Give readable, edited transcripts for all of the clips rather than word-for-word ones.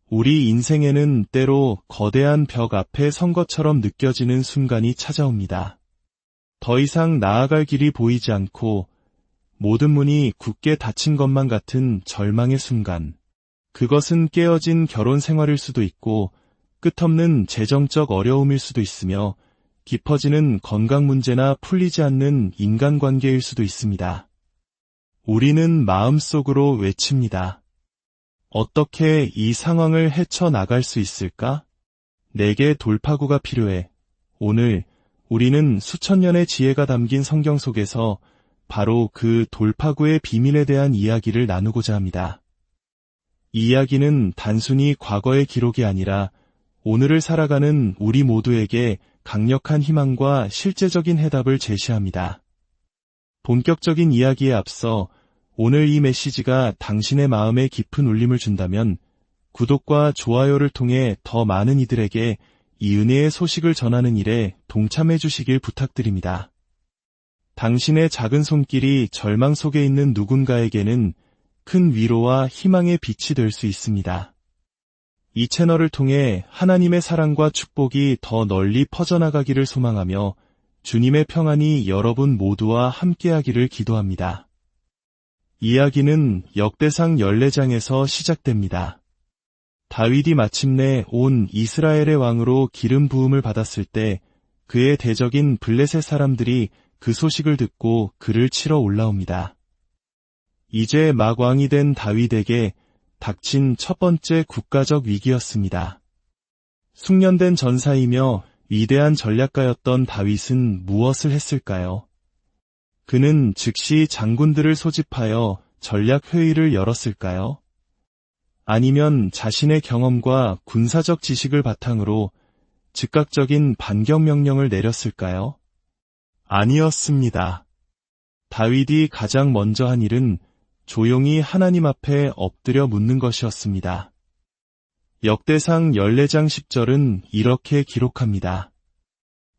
우리 인생에는 때로 거대한 벽 앞에 선 것처럼 느껴지는 순간이 찾아옵니다. 더 이상 나아갈 길이 보이지 않고 모든 문이 굳게 닫힌 것만 같은 절망의 순간. 그것은 깨어진 결혼 생활일 수도 있고 끝없는 재정적 어려움일 수도 있으며 깊어지는 건강 문제나 풀리지 않는 인간관계일 수도 있습니다. 우리는 마음속으로 외칩니다. 어떻게 이 상황을 헤쳐나갈 수 있을까? 내게 돌파구가 필요해. 오늘 우리는 수천 년의 지혜가 담긴 성경 속에서 바로 그 돌파구의 비밀에 대한 이야기를 나누고자 합니다. 이 이야기는 단순히 과거의 기록이 아니라 오늘을 살아가는 우리 모두에게 강력한 희망과 실제적인 해답을 제시합니다. 본격적인 이야기에 앞서 오늘 이 메시지가 당신의 마음에 깊은 울림을 준다면 구독과 좋아요를 통해 더 많은 이들에게 이 은혜의 소식을 전하는 일에 동참해 주시길 부탁드립니다. 당신의 작은 손길이 절망 속에 있는 누군가에게는 큰 위로와 희망의 빛이 될 수 있습니다. 이 채널을 통해 하나님의 사랑과 축복이 더 널리 퍼져나가기를 소망하며 주님의 평안이 여러분 모두와 함께하기를 기도합니다. 이야기는 역대상 14장에서 시작됩니다. 다윗이 마침내 온 이스라엘의 왕으로 기름 부음을 받았을 때 그의 대적인 블레셋 사람들이 그 소식을 듣고 그를 치러 올라옵니다. 이제 막 왕이 된 다윗에게 닥친 첫 번째 국가적 위기였습니다. 숙련된 전사이며 위대한 전략가였던 다윗은 무엇을 했을까요? 그는 즉시 장군들을 소집하여 전략 회의를 열었을까요? 아니면 자신의 경험과 군사적 지식을 바탕으로 즉각적인 반격 명령을 내렸을까요? 아니었습니다. 다윗이 가장 먼저 한 일은 조용히 하나님 앞에 엎드려 묻는 것이었습니다. 역대상 14장 10절은 이렇게 기록합니다.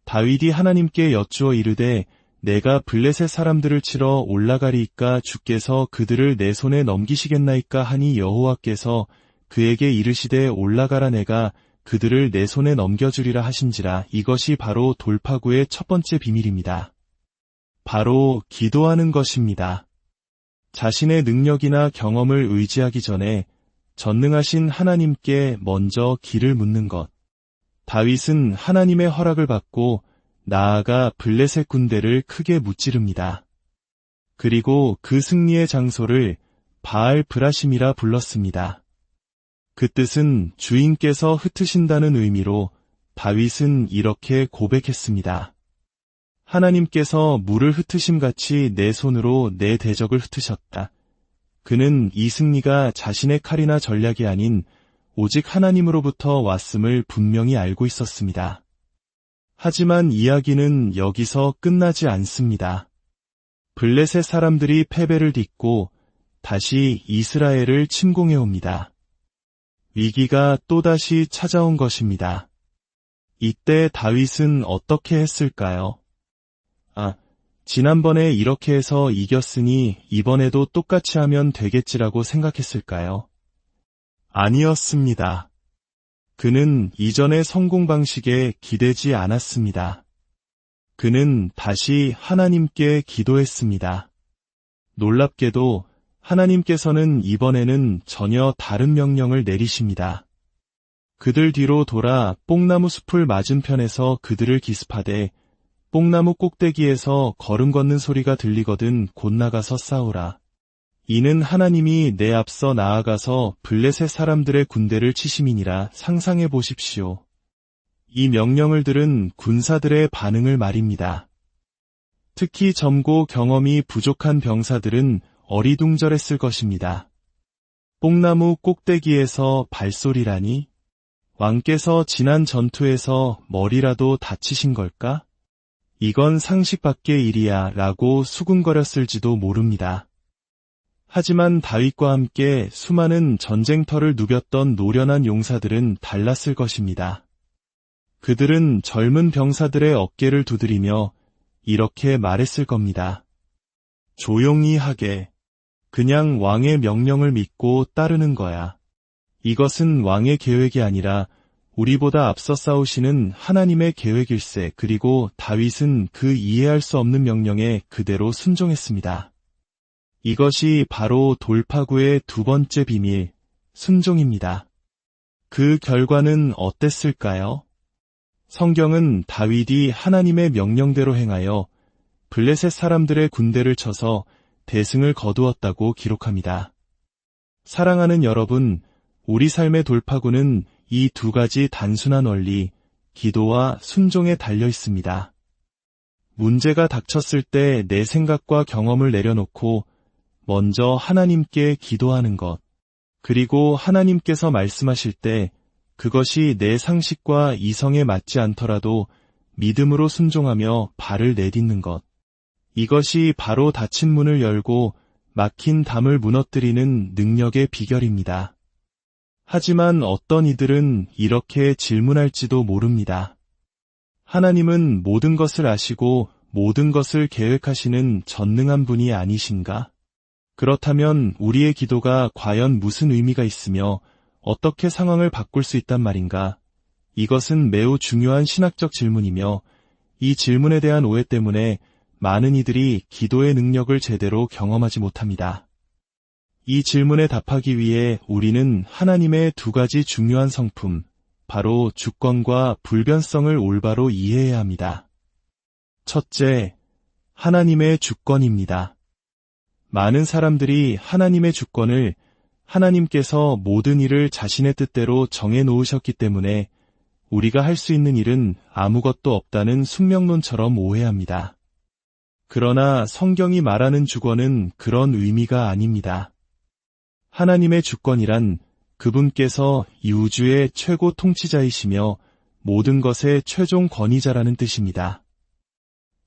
다윗이 하나님께 여쭈어 이르되 내가 블레셋 사람들을 치러 올라가리이까 주께서 그들을 내 손에 넘기시겠나이까 하니 여호와께서 그에게 이르시되 올라가라 내가 그들을 내 손에 넘겨주리라 하신지라. 이것이 바로 돌파구의 첫 번째 비밀입니다. 바로 기도하는 것입니다. 자신의 능력이나 경험을 의지하기 전에 전능하신 하나님께 먼저 길을 묻는 것. 다윗은 하나님의 허락을 받고 나아가 블레셋 군대를 크게 무찌릅니다. 그리고 그 승리의 장소를 바알 브라심이라 불렀습니다. 그 뜻은 주인께서 흩으신다는 의미로 다윗은 이렇게 고백했습니다. 하나님께서 물을 흩으심같이 내 손으로 내 대적을 흩으셨다. 그는 이 승리가 자신의 칼이나 전략이 아닌 오직 하나님으로부터 왔음을 분명히 알고 있었습니다. 하지만 이야기는 여기서 끝나지 않습니다. 블레셋 사람들이 패배를 딛고 다시 이스라엘을 침공해 옵니다. 위기가 또다시 찾아온 것입니다. 이때 다윗은 어떻게 했을까요? 지난번에 이렇게 해서 이겼으니 이번에도 똑같이 하면 되겠지라고 생각했을까요? 아니었습니다. 그는 이전의 성공 방식에 기대지 않았습니다. 그는 다시 하나님께 기도했습니다. 놀랍게도 하나님께서는 이번에는 전혀 다른 명령을 내리십니다. 그들 뒤로 돌아 뽕나무 숲을 맞은편에서 그들을 기습하되 뽕나무 꼭대기에서 걸음 걷는 소리가 들리거든 곧 나가서 싸우라. 이는 하나님이 내 앞서 나아가서 블레셋 사람들의 군대를 치심이니라. 상상해 보십시오. 이 명령을 들은 군사들의 반응을 말입니다. 특히 젊고 경험이 부족한 병사들은 어리둥절했을 것입니다. 뽕나무 꼭대기에서 발소리라니? 왕께서 지난 전투에서 머리라도 다치신 걸까? 이건 상식 밖의 일이야 라고 수군거렸을지도 모릅니다. 하지만 다윗과 함께 수많은 전쟁터를 누볐던 노련한 용사들은 달랐을 것입니다. 그들은 젊은 병사들의 어깨를 두드리며 이렇게 말했을 겁니다. 조용히 하게. 그냥 왕의 명령을 믿고 따르는 거야. 이것은 왕의 계획이 아니라 우리보다 앞서 싸우시는 하나님의 계획일세. 그리고 다윗은 그 이해할 수 없는 명령에 그대로 순종했습니다. 이것이 바로 돌파구의 두 번째 비밀, 순종입니다. 그 결과는 어땠을까요? 성경은 다윗이 하나님의 명령대로 행하여 블레셋 사람들의 군대를 쳐서 대승을 거두었다고 기록합니다. 사랑하는 여러분, 우리 삶의 돌파구는 이 두 가지 단순한 원리, 기도와 순종에 달려 있습니다. 문제가 닥쳤을 때 내 생각과 경험을 내려놓고 먼저 하나님께 기도하는 것, 그리고 하나님께서 말씀하실 때 그것이 내 상식과 이성에 맞지 않더라도 믿음으로 순종하며 발을 내딛는 것. 이것이 바로 닫힌 문을 열고 막힌 담을 무너뜨리는 능력의 비결입니다. 하지만 어떤 이들은 이렇게 질문할지도 모릅니다. 하나님은 모든 것을 아시고 모든 것을 계획하시는 전능한 분이 아니신가? 그렇다면 우리의 기도가 과연 무슨 의미가 있으며 어떻게 상황을 바꿀 수 있단 말인가? 이것은 매우 중요한 신학적 질문이며 이 질문에 대한 오해 때문에 많은 이들이 기도의 능력을 제대로 경험하지 못합니다. 이 질문에 답하기 위해 우리는 하나님의 두 가지 중요한 성품, 바로 주권과 불변성을 올바로 이해해야 합니다. 첫째, 하나님의 주권입니다. 많은 사람들이 하나님의 주권을 하나님께서 모든 일을 자신의 뜻대로 정해 놓으셨기 때문에 우리가 할 수 있는 일은 아무것도 없다는 숙명론처럼 오해합니다. 그러나 성경이 말하는 주권은 그런 의미가 아닙니다. 하나님의 주권이란 그분께서 이 우주의 최고 통치자이시며 모든 것의 최종 권위자라는 뜻입니다.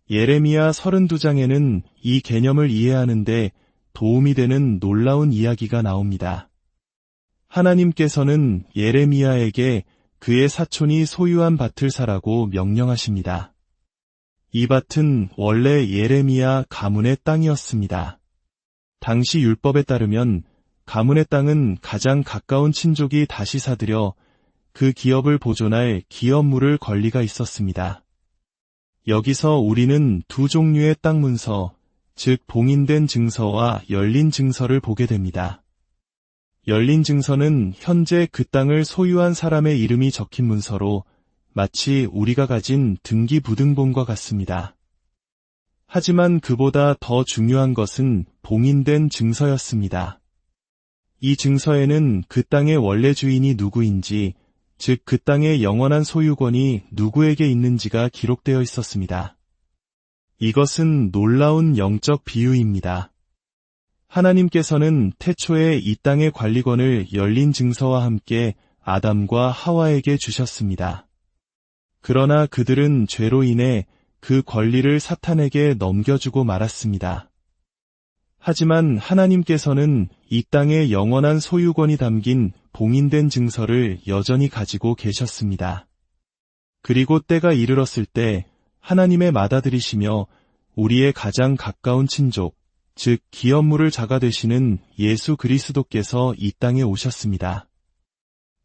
예레미야 32장에는 이 개념을 이해하는데 도움이 되는 놀라운 이야기가 나옵니다. 하나님께서는 예레미야에게 그의 사촌이 소유한 밭을 사라고 명령하십니다. 이 밭은 원래 예레미야 가문의 땅이었습니다. 당시 율법에 따르면 가문의 땅은 가장 가까운 친족이 다시 사들여 그 기업을 보존할 기업물을 권리가 있었습니다. 여기서 우리는 두 종류의 땅 문서, 즉 봉인된 증서와 열린 증서를 보게 됩니다. 열린 증서는 현재 그 땅을 소유한 사람의 이름이 적힌 문서로 마치 우리가 가진 등기부등본과 같습니다. 하지만 그보다 더 중요한 것은 봉인된 증서였습니다. 이 증서에는 그 땅의 원래 주인이 누구인지, 즉 그 땅의 영원한 소유권이 누구에게 있는지가 기록되어 있었습니다. 이것은 놀라운 영적 비유입니다. 하나님께서는 태초에 이 땅의 관리권을 열린 증서와 함께 아담과 하와에게 주셨습니다. 그러나 그들은 죄로 인해 그 권리를 사탄에게 넘겨주고 말았습니다. 하지만 하나님께서는 이 땅의 영원한 소유권이 담긴 봉인된 증서를 여전히 가지고 계셨습니다. 그리고 때가 이르렀을 때 하나님의 맏아들이시며 우리의 가장 가까운 친족, 즉 기업물을 자가 되시는 예수 그리스도께서 이 땅에 오셨습니다.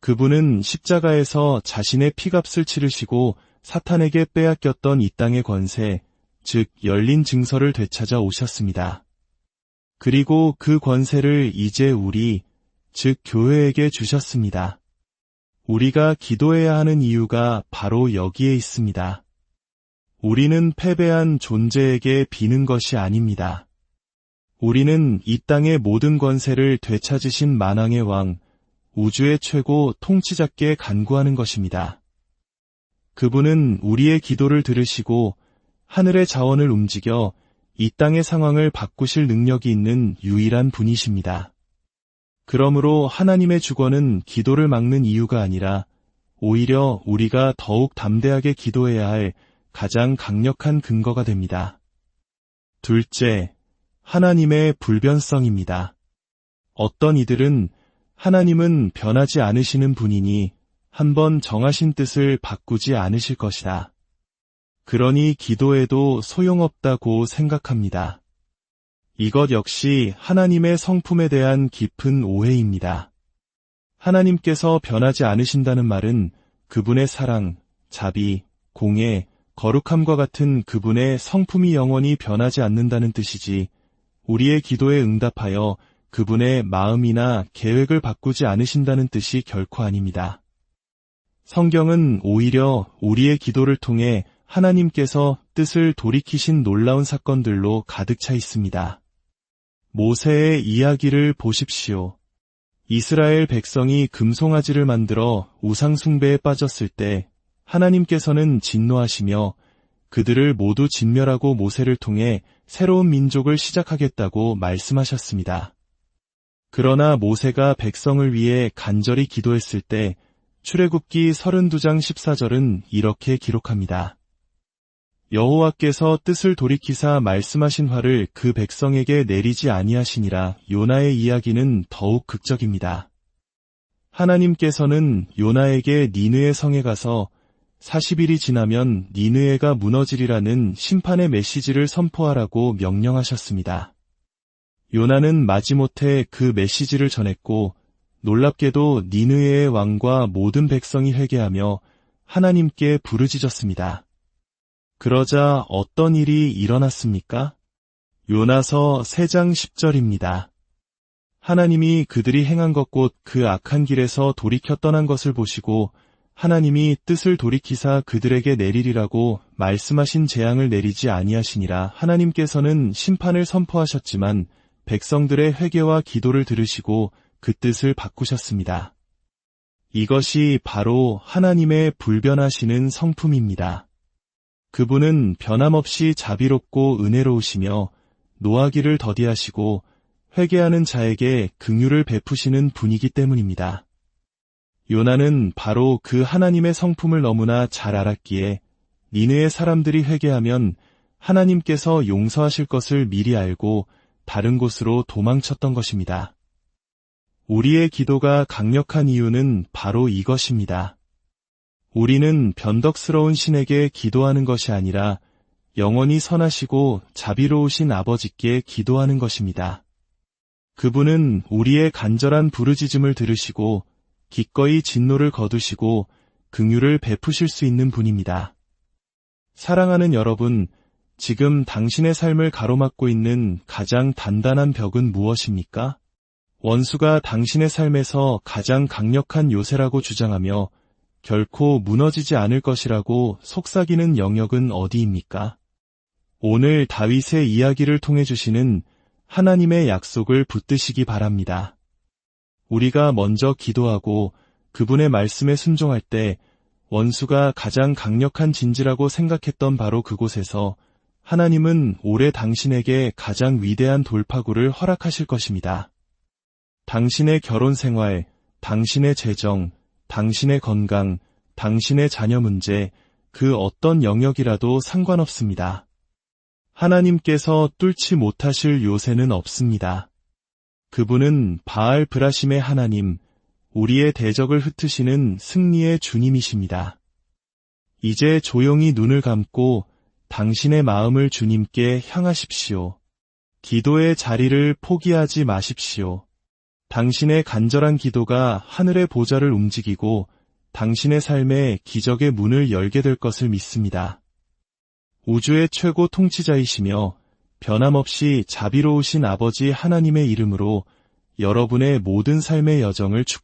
그분은 십자가에서 자신의 피값을 치르시고 사탄에게 빼앗겼던 이 땅의 권세, 즉 열린 증서를 되찾아 오셨습니다. 그리고 그 권세를 이제 우리, 즉 교회에게 주셨습니다. 우리가 기도해야 하는 이유가 바로 여기에 있습니다. 우리는 패배한 존재에게 비는 것이 아닙니다. 우리는 이 땅의 모든 권세를 되찾으신 만왕의 왕, 우주의 최고 통치자께 간구하는 것입니다. 그분은 우리의 기도를 들으시고 하늘의 자원을 움직여 이 땅의 상황을 바꾸실 능력이 있는 유일한 분이십니다. 그러므로 하나님의 주권은 기도를 막는 이유가 아니라 오히려 우리가 더욱 담대하게 기도해야 할 가장 강력한 근거가 됩니다. 둘째, 하나님의 불변성입니다. 어떤 이들은 하나님은 변하지 않으시는 분이니 한번 정하신 뜻을 바꾸지 않으실 것이다. 그러니 기도해도 소용없다고 생각합니다. 이것 역시 하나님의 성품에 대한 깊은 오해입니다. 하나님께서 변하지 않으신다는 말은 그분의 사랑, 자비, 공의, 거룩함과 같은 그분의 성품이 영원히 변하지 않는다는 뜻이지, 우리의 기도에 응답하여 그분의 마음이나 계획을 바꾸지 않으신다는 뜻이 결코 아닙니다. 성경은 오히려 우리의 기도를 통해 하나님께서 뜻을 돌이키신 놀라운 사건들로 가득 차 있습니다. 모세의 이야기를 보십시오. 이스라엘 백성이 금송아지를 만들어 우상 숭배에 빠졌을 때 하나님께서는 진노하시며 그들을 모두 진멸하고 모세를 통해 새로운 민족을 시작하겠다고 말씀하셨습니다. 그러나 모세가 백성을 위해 간절히 기도했을 때 출애굽기 32장 14절은 이렇게 기록합니다. 여호와께서 뜻을 돌이키사 말씀하신 화를 그 백성에게 내리지 아니하시니라. 요나의 이야기는 더욱 극적입니다. 하나님께서는 요나에게 니느웨 성에 가서 40일이 지나면 니느웨가 무너지리라는 심판의 메시지를 선포하라고 명령하셨습니다. 요나는 마지못해 그 메시지를 전했고 놀랍게도 니느웨의 왕과 모든 백성이 회개하며 하나님께 부르짖었습니다. 그러자 어떤 일이 일어났습니까? 요나서 3장 10절입니다. 하나님이 그들이 행한 것 곧 그 악한 길에서 돌이켜 떠난 것을 보시고 하나님이 뜻을 돌이키사 그들에게 내리리라고 말씀하신 재앙을 내리지 아니하시니라. 하나님께서는 심판을 선포하셨지만 백성들의 회개와 기도를 들으시고 그 뜻을 바꾸셨습니다. 이것이 바로 하나님의 불변하시는 성품입니다. 그분은 변함없이 자비롭고 은혜로우시며 노하기를 더디하시고 회개하는 자에게 긍휼을 베푸시는 분이기 때문입니다. 요나는 바로 그 하나님의 성품을 너무나 잘 알았기에 니느웨 사람들이 회개하면 하나님께서 용서하실 것을 미리 알고 다른 곳으로 도망쳤던 것입니다. 우리의 기도가 강력한 이유는 바로 이것입니다. 우리는 변덕스러운 신에게 기도하는 것이 아니라 영원히 선하시고 자비로우신 아버지께 기도하는 것입니다. 그분은 우리의 간절한 부르짖음을 들으시고 기꺼이 진노를 거두시고 긍휼을 베푸실 수 있는 분입니다. 사랑하는 여러분, 지금 당신의 삶을 가로막고 있는 가장 단단한 벽은 무엇입니까? 원수가 당신의 삶에서 가장 강력한 요새라고 주장하며 결코 무너지지 않을 것이라고 속삭이는 영역은 어디입니까? 오늘 다윗의 이야기를 통해 주시는 하나님의 약속을 붙드시기 바랍니다. 우리가 먼저 기도하고 그분의 말씀에 순종할 때 원수가 가장 강력한 진지라고 생각했던 바로 그곳에서 하나님은 올해 당신에게 가장 위대한 돌파구를 허락하실 것입니다. 당신의 결혼 생활, 당신의 재정, 당신의 건강, 당신의 자녀 문제, 그 어떤 영역이라도 상관없습니다. 하나님께서 뚫지 못하실 요새는 없습니다. 그분은 바알 브라심의 하나님, 우리의 대적을 흩으시는 승리의 주님이십니다. 이제 조용히 눈을 감고 당신의 마음을 주님께 향하십시오. 기도의 자리를 포기하지 마십시오. 당신의 간절한 기도가 하늘의 보좌를 움직이고 당신의 삶에 기적의 문을 열게 될 것을 믿습니다. 우주의 최고 통치자이시며 변함없이 자비로우신 아버지 하나님의 이름으로 여러분의 모든 삶의 여정을 축복합니다.